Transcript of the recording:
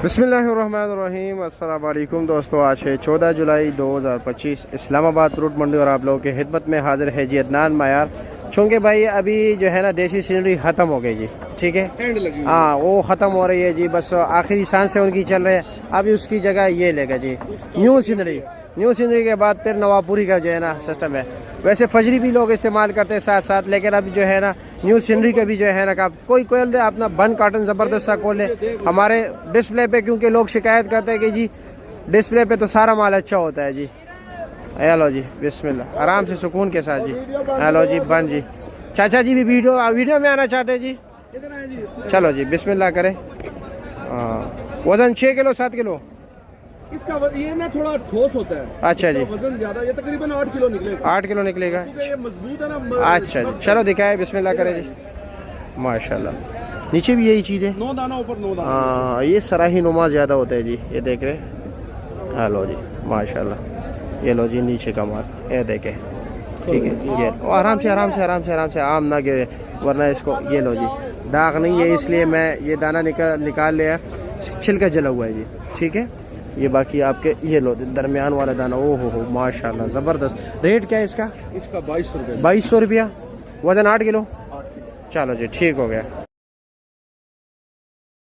बिस्मिल्लाहिर्रहमानिर्रहीम। अस्सलाम वालेकुम दोस्तों, आज है 14 जुलाई 2025। इस्लामाबाद फ्रूट मंडी और आप लोगों की खिदमत में हाजिर है जी अदनान मायार। चूँकि भाई अभी जो है ना देसी सिनरी ख़त्म हो गई जी, ठीक है। हाँ, वो ख़त्म हो रही है जी, बस आखिरी सांस से उनकी चल रहे हैं। अभी उसकी जगह ये लेगा जी न्यू सिनरी के बाद फिर नवापुरी का जो है ना सिस्टम है। वैसे फजरी भी लोग इस्तेमाल करते हैं साथ साथ, लेकिन अभी जो है ना न्यू सिनरी का भी जो है ना का कोई खोल दे अपना बन कार्टन ज़बरदस्त सा खोले हमारे डिस्प्ले पे, क्योंकि लोग शिकायत करते हैं कि जी डिस्प्ले पे तो सारा माल अच्छा होता है जी। हेलो जी, बिस्मिल्लाह, आराम से सुकून के साथ जी। हेलो जी, बन जी। चाचा जी भी वीडियो में आना चाहते हैं जी, चलो जी बिस्मिल्लाह करें। वज़न 6 किलो 7 किलो इसका ये ना थोड़ा ठोस होता है। अच्छा जी, वजन ज्यादा, ये तकरीबन 8 किलो निकलेगा। 8 किलो निकलेगा, ये मजबूत है ना। अच्छा जी, चलो दिखाए, बिस्मिल्लाह करें जी। माशाल्लाह, नीचे भी यही चीज़ है। 9 दाना ऊपर 9 दाना। हाँ, ये सराही नुमा ज़्यादा होता है जी, ये देख रहे। हेलो जी, माशाल्लाह, ये लो जी नीचे का माल, ये देखे, ठीक है। ये आराम से आम ना गिरे, वरना इसको ये लो जी दाग नहीं है, इसलिए मैं ये दाना निकाल लिया, छिलका जला हुआ है जी, ठीक है। ये बाकी आपके ये लो दरमियान वाला दाना, ओ हो माशाल्लाह ज़बरदस्त। रेट क्या है इसका? इसका 2200 रुपये। 2200 रुपया, वज़न 8 किलो। चलो जी, ठीक हो गया।